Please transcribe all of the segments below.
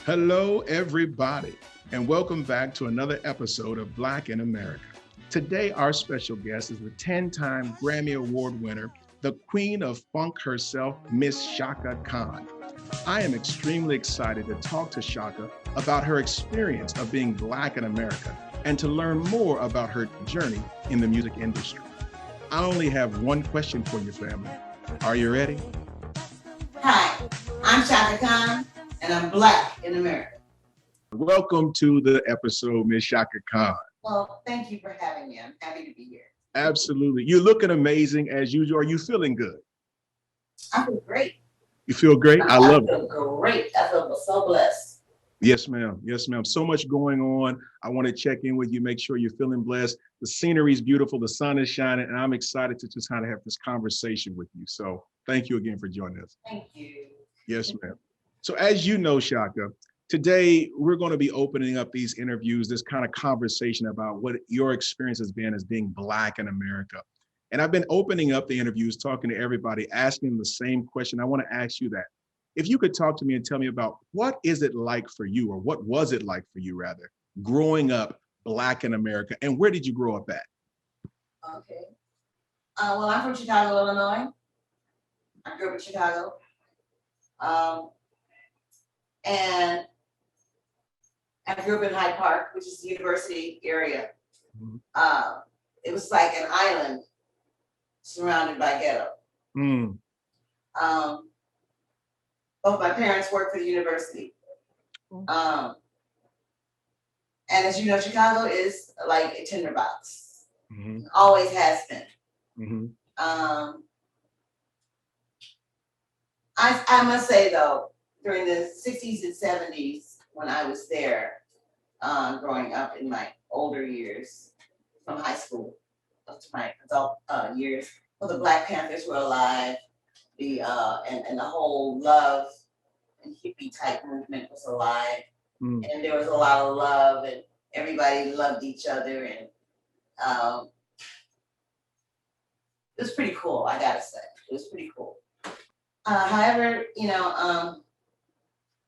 Hello, everybody, and welcome back to another episode of Black in America. Today, our special guest is the 10-time Grammy Award winner, the queen of funk herself, Miss Chaka Khan. I am extremely excited to talk to Chaka about her experience of being Black in America and to learn more about her journey in the music industry. I only have one question for you, family. Are you ready? Hi, I'm Chaka Khan, and I'm Black in America. Welcome to the episode, Miss Chaka Khan. Well, thank you for having me. I'm happy to be here. Absolutely. You're looking amazing as usual. Are you feeling good? I feel great. You feel great? I love it. I feel great. I feel so blessed. Yes, ma'am. Yes, ma'am. So much going on. I want to check in with you, make sure you're feeling blessed. The scenery is beautiful. The sun is shining, and I'm excited to just kind of have this conversation with you. So thank you again for joining us. Thank you. Yes, ma'am. So as you know, Chaka, today we're going to be opening up these interviews, this kind of conversation about what your experience has been as being Black in America. And I've been opening up the interviews, talking to everybody, asking the same question. I want to ask you that. If you could talk to me and tell me about what is it like for you, or what was it like for you, rather, growing up Black in America, and where did you grow up at? Okay. Well, I'm from Chicago, Illinois. I grew up in Chicago. And I grew up in Hyde Park, which is the university area. Mm-hmm. It was like an island surrounded by ghetto. Mm. Both my parents worked for the university. And as you know, Chicago is like a tinderbox. Mm-hmm. Always has been. Mm-hmm. I must say though, during the 60s and 70s, when I was there, growing up in my older years, from high school up to my adult years, well, the Black Panthers were alive. And the whole love and hippie type movement was alive. Mm. And there was a lot of love, and everybody loved each other, and it was pretty cool, I gotta say. It was pretty cool. However,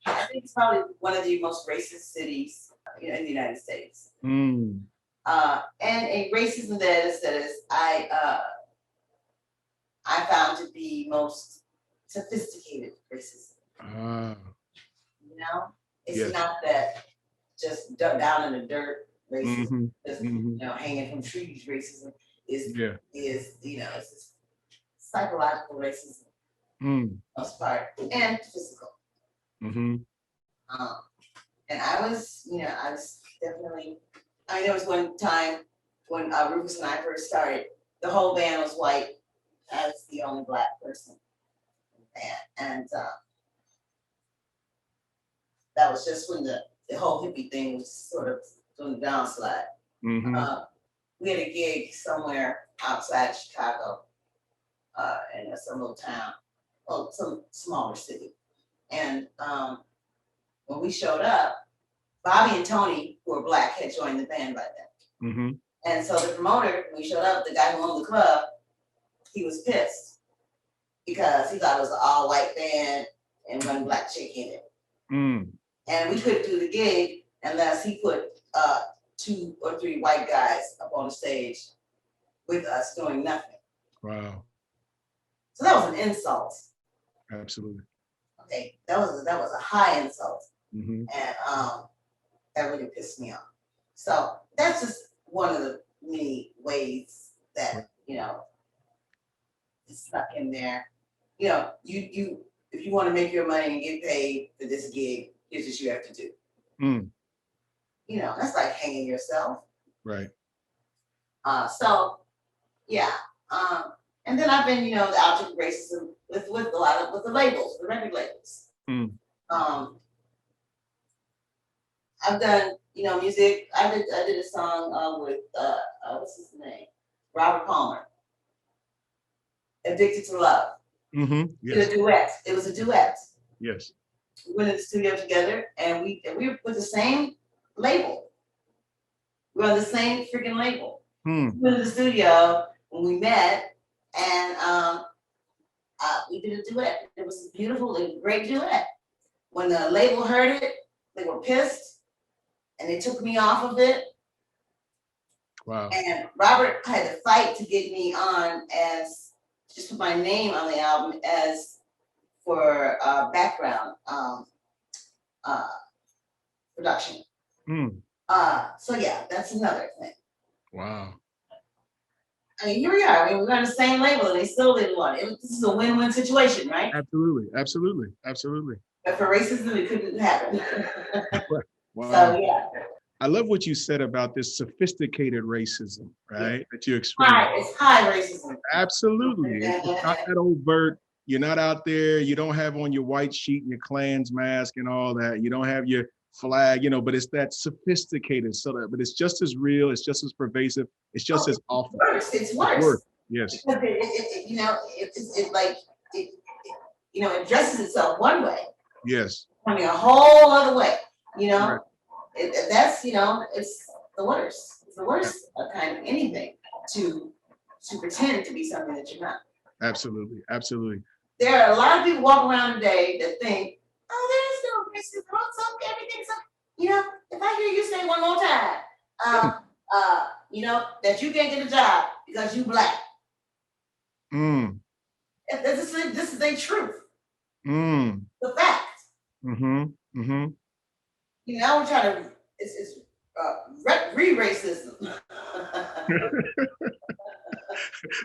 I think it's probably one of the most racist cities, in the United States. Mm. And a racism that is I found to be most sophisticated racism. It's Yes. not that just down in the dirt racism, Mm-hmm. just hanging from trees racism is it's this psychological racism, most part, and physical. Mm-hmm. And I was definitely. There was one time when Rufus and I first started, the whole band was white. I was the only Black person in the band, and that was just when the whole hippie thing was sort of doing the downslide. Mm-hmm. We had a gig somewhere outside of Chicago, in some little town, well, some smaller city. And when we showed up, Bobby and Tony, who were Black, had joined the band by then. Mm-hmm. And so the promoter, when we showed up, the guy who owned the club, he was pissed because he thought it was an all-white band and one Black chick in it. Mm. And we couldn't do the gig unless he put 2 or 3 white guys up on the stage with us doing nothing. Wow. So that was an insult. Absolutely. Okay, that was a high insult. Mm-hmm. And that really pissed me off. So that's just one of the many ways that, it's stuck in there. You if you want to make your money and get paid for this gig, here's what you have to do. Mm. That's like hanging yourself. Right. So yeah. And then I've been, the object of racism with a lot of the labels, the record labels. Mm. I've done, music. I did a song with what's his name? Robert Palmer. Addicted to Love. Mm-hmm. Yes. Did a duet. It was a duet. Yes. We went in the studio together, and we were with the same label. We were on the same freaking label. Mm. We went in the studio when we met, and we did a duet. It was a great duet. When the label heard it, they were pissed and they took me off of it. Wow. And Robert had to fight to get me on as, just put my name on the album as for background production. Mm. So yeah, that's another thing. Wow. I mean, here we are. I mean, we're on the same label and they still didn't want it. This is a win-win situation, right? Absolutely. Absolutely. Absolutely. But for racism, it couldn't happen. Wow. So yeah. I love what you said about this sophisticated racism, right? Yeah. That you experienced. It's high racism. Absolutely. It's not that overt. You're not out there. You don't have on your white sheet and your Klan's mask and all that. You don't have your flag, you know, but it's that sophisticated. But it's just as real. It's just as pervasive. It's just as awful. It's worse. Yes. Because it dresses itself one way. Yes. I mean, a whole other way, you know. Right. It's the worst. It's the worst kind of anything to pretend to be something that you're not. Absolutely. Absolutely. There are a lot of people walking around today that think, oh, there's no racism, everything's, you know, if I hear you say one more time, you know, that you can't get a job because you Black. Mm. This is a truth. Mm. The fact. Mm-hmm. Mm-hmm. You know, we're trying to, it's re-racism.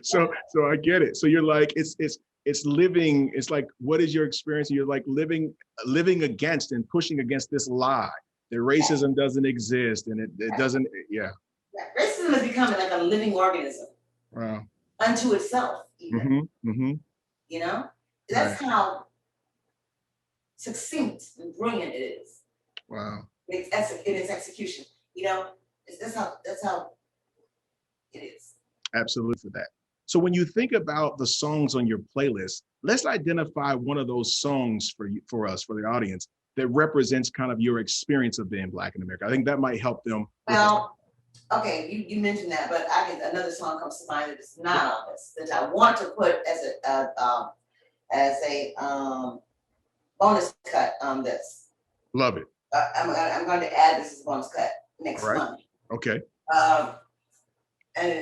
So I get it. So you're like, it's living, it's like, what is your experience? You're like living against and pushing against this lie that racism doesn't exist and it doesn't, yeah. Racism is becoming like a living organism. Wow. Unto itself, even. Mm-hmm. Mm-hmm. You know? That's Right. how succinct and brilliant it is. Wow. In its execution. You know, that's how it is. Absolutely for that. So when you think about the songs on your playlist, let's identify one of those songs for us, for the audience, that represents kind of your experience of being Black in America. I think that might help them. Well, okay, you mentioned that, but another song comes to mind that is not on this, that I want to put as a bonus cut on this. Love it. I'm going to add this as a bonus cut next month. Okay. And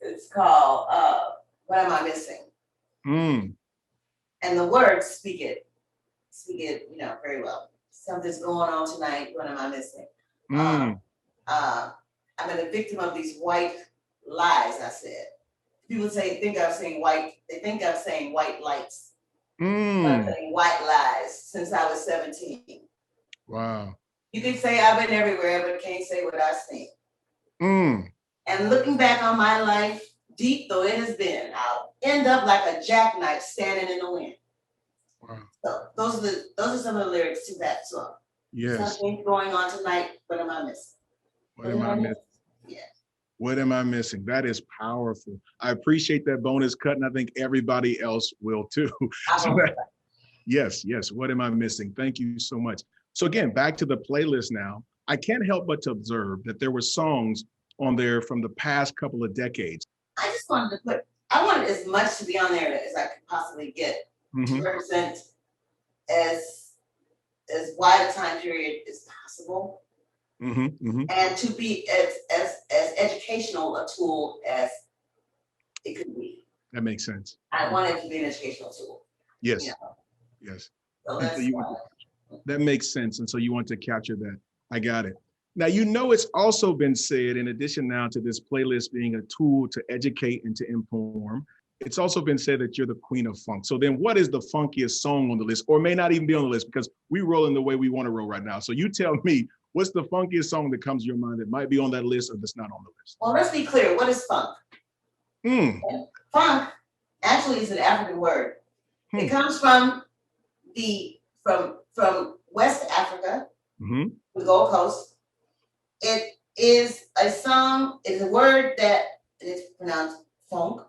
it's called What Am I Missing? Mm. And the words speak it, you know, very well. Something's going on tonight. What am I missing? Mm. I've been a victim of these white lies. I said, people think I'm saying white. They think I'm saying white lights. I'm saying white lies since I was 17. Wow. You can say I've been everywhere, but can't say what I've seen. Mm. And looking back on my life, deep though it has been, I'll end up like a jackknife standing in the wind. Wow. So those are some of the lyrics to that song. Yes. Something going on tonight. What am I missing? What am I missing? Yeah. What am I missing? That is powerful. I appreciate that bonus cut, and I think everybody else will too. Yes. What am I missing? Thank you so much. So again, back to the playlist now. I can't help but to observe that there were songs on there from the past couple of decades. I just wanted to I wanted as much to be on there as I could possibly get to represent as wide a time period as possible. And to be as educational a tool as it could be. That makes sense. I wanted it to be an educational tool. Yes. You know? Yes. So that's that makes sense. And so you want to capture that. I got it. Now, you know, it's also been said, in addition now to this playlist being a tool to educate and to inform, it's also been said that you're the queen of funk. So then what is the funkiest song on the list, or may not even be on the list, because we roll in the way we want to roll right now. So you tell me, what's the funkiest song that comes to your mind that might be on that list or that's not on the list? Well, let's be clear. What is funk? Funk actually is an African word. It comes from from West Africa, the Gold Coast. It is a song, it's a word that is pronounced funk.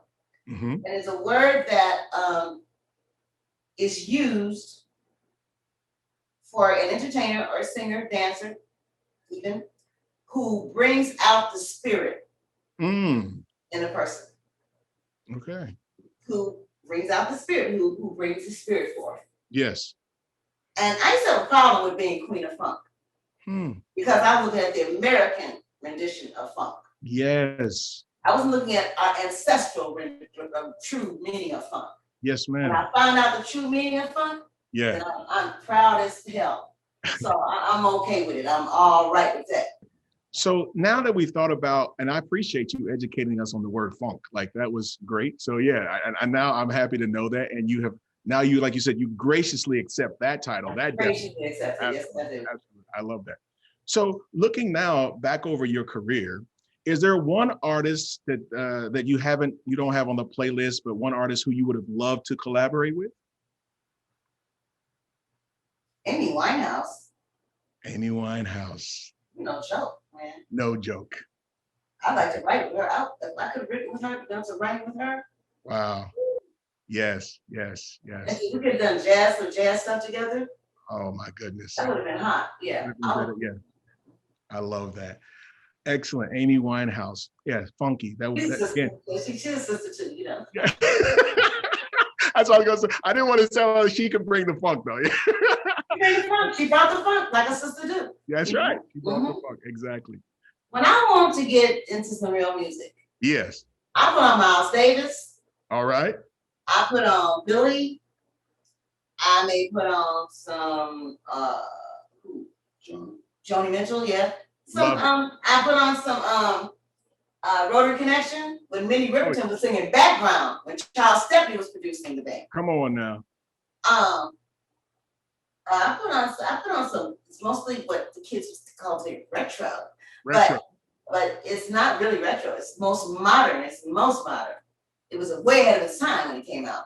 And it's a word that is used for an entertainer or a singer, dancer, even, who brings out the spirit in a person. Okay. Who brings out the spirit, who brings the spirit forth. Yes. And I used to have a problem with being queen of funk. because I was looking at the American rendition of funk. Yes. I wasn't looking at our ancestral true meaning of funk. Yes, When ma'am. I found out the true meaning of funk, Yeah. then I'm proud as hell. So I'm okay with it. I'm all right with that. So now that we've thought about, and I appreciate you educating us on the word funk, like that was great. So yeah, I now I'm happy to know that, and you have now you like you said you graciously accept that title. That Graciously accept it. Yes, I do. absolutely, I love that. So looking now back over your career, is there one artist that that you don't have on the playlist, but one artist who you would have loved to collaborate with? Amy Winehouse. Amy Winehouse. No joke, man. No joke. I'd like to write with her. If I could have written with her, done some writing with her. Wow. Yes, yes, yes. We could have done some jazz stuff together. Oh my goodness. That would have been hot. Yeah. Yeah. I love that. Excellent. Amy Winehouse. Yeah, funky. That was again. She's a sister too, you know. Yeah. That's what I was gonna say. I didn't want to tell her she could bring the funk though. She brought the funk like a sister do. That's right. She brought the funk. Exactly. When I want to get into some real music, yes, I put on Miles Davis. All right. I put on Billy. I may put on some Joni Mitchell, yeah. I put on some Rotary Connection when Minnie Riperton was singing background when Charles Stepney was producing the band. Come on now. I put on some. It's mostly what the kids used to call it retro. But it's not really retro. It's most modern. It's the most modern. It was way ahead of its time when it came out.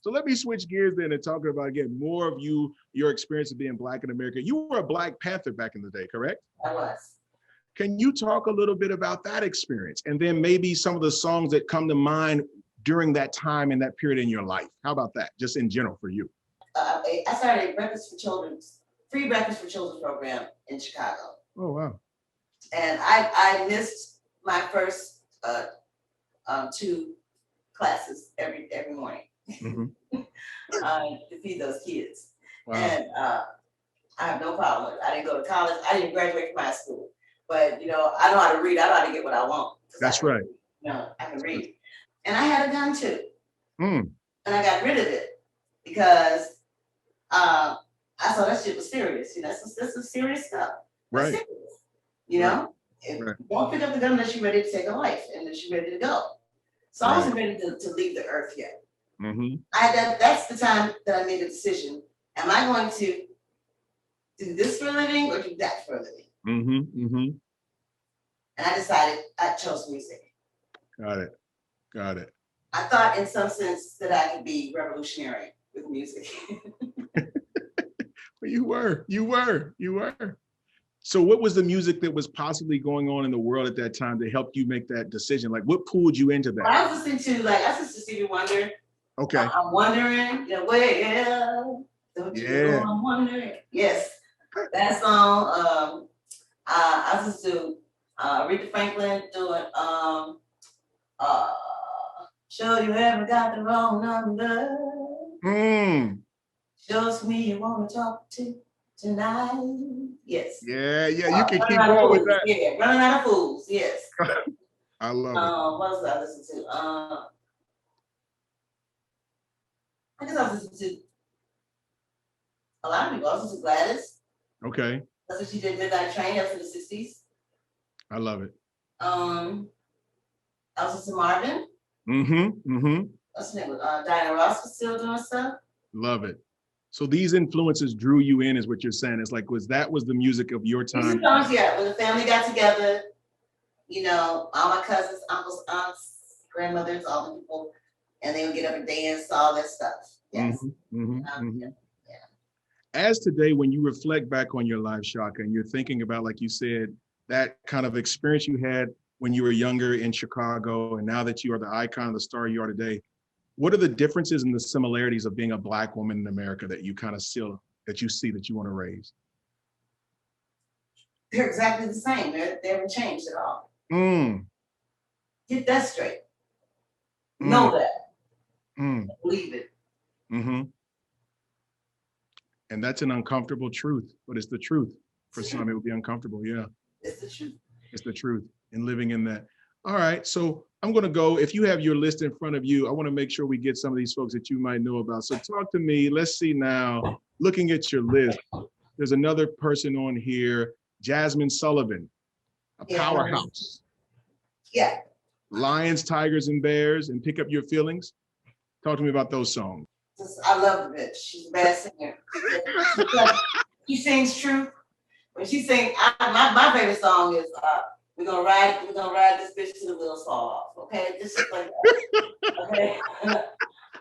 So let me switch gears then and talk about again more of your experience of being Black in America. You were a Black Panther back in the day, correct? I was. Can you talk a little bit about that experience and then maybe some of the songs that come to mind during that time and that period in your life? How about that, just in general for you? I started a free breakfast for children program in Chicago. Oh, wow. And I missed my first 2 classes every morning to feed those kids. Wow. And I have no problem with it. I didn't go to college. I didn't graduate from high school. But, I know how to read. I know how to get what I want. That's right. I can read. And I had a gun too. And I got rid of it because I thought that shit was serious. That's some serious stuff. Right. Serious, Don't pick up the gun unless you're ready to take a life and unless you're ready to go. So I wasn't ready to leave the earth yet. That's the time that I made a decision. Am I going to do this for a living or do that for a living? And I decided I chose music. Got it. I thought in some sense that I could be revolutionary with music. Well, you were. So what was the music that was possibly going on in the world at that time that helped you make that decision? Like what pulled you into that? I was listening to Stevie Wonder. Okay. I'm wondering, well, don't you know I'm wondering? Yes. That song, I was listening to Aretha Franklin doing Sure You Ever Got the Wrong Number. Shows me you want to talk to tonight. Yes. Yeah, you can keep going with that. Yeah, Running Out of Fools, yes. I love it. What else did I listen to? I guess I was listening to a lot of people. I was listening to Gladys. Okay. That's what she did, Midnight Train, that's in the 60s. I love it. I was listening to Marvin. What's the name? Diana Ross was still doing stuff. Love it. So these influences drew you in, is what you're saying. It's like, was the music of your time? Yeah, when the family got together, all my cousins, uncles, aunts, grandmothers, all the people, and they would get up and dance, all that stuff. Yes. As today, when you reflect back on your life, Chaka, and you're thinking about, like you said, that kind of experience you had when you were younger in Chicago, and now that you are the icon, the star you are today, what are the differences and the similarities of being a Black woman in America that you kind of that you want to raise? They're exactly the same. They haven't changed at all. Get that straight. Know that. Believe it. And that's an uncomfortable truth, but it's the truth. For some, it will be uncomfortable. Yeah, It's the truth. it's the truth and living in that. All right, so I'm going to go. If you have your list in front of you, I want to make sure we get some of these folks that you might know about. So talk to me. Let's see now. Looking at your list, there's another person on here, Jasmine Sullivan, a Yeah. powerhouse. Yeah. Lions, Tigers, and Bears, and Pick Up Your Feelings. Talk to me about those songs. I love the bitch. She's the best singer. She sings truth. When she sings, my favorite song is we're gonna ride this bitch till the wheels fall off. Okay, just like that. Okay.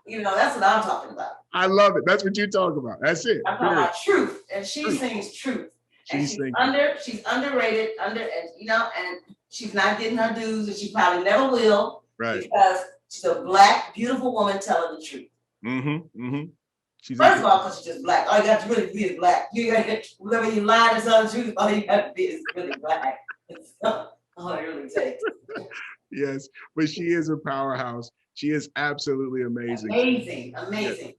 You know, that's what I'm talking about. I love it. That's what you talk about. That's it. I'm talking about truth, and she sings truth. And she's underrated, and you know, and she's not getting her dues, and she probably never will. Right. Because she's a Black, beautiful woman telling the truth. Mm-hmm. Mm-hmm. First of all, because she's just Black. All you got to really be is Black. You got to, whenever you lie to tell the truth, all you got to be is really Black. All it really takes. Yes, but she is a powerhouse. She is absolutely amazing. Amazing.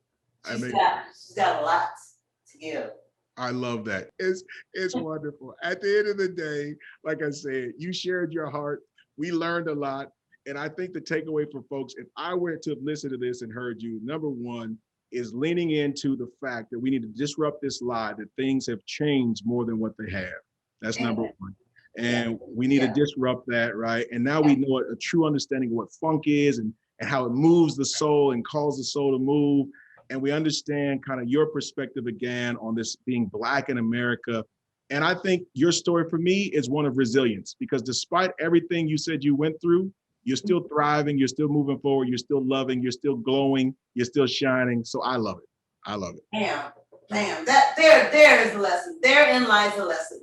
Yeah. She's got a lot to give. I love that. It's wonderful. At the end of the day, like I said, you shared your heart. We learned a lot. And I think the takeaway for folks, if I were to have listened to this and heard you, number one is leaning into the fact that we need to disrupt this lie that things have changed more than what they have. That's number one. And we need to disrupt that, right? And now we know a true understanding of what funk is and how it moves the soul and calls the soul to move. And we understand kind of your perspective again on this being Black in America. And I think your story for me is one of resilience, because despite everything you said you went through, you're still thriving, you're still moving forward, you're still loving, you're still glowing, you're still shining. So I love it. I love it. Damn. That there is a lesson. Therein lies a lesson.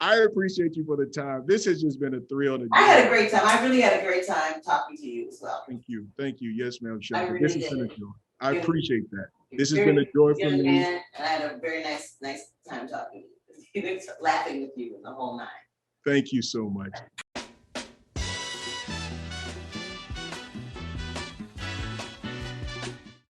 I appreciate you for the time. This has just been a thrill. I had a great time. I really had a great time talking to you as well. Thank you. Thank you. Yes, ma'am. Chaka. Really this has been a joy. I appreciate that. This has been a joy for me. And I had a very nice time talking to you. Laughing with you the whole night. Thank you so much.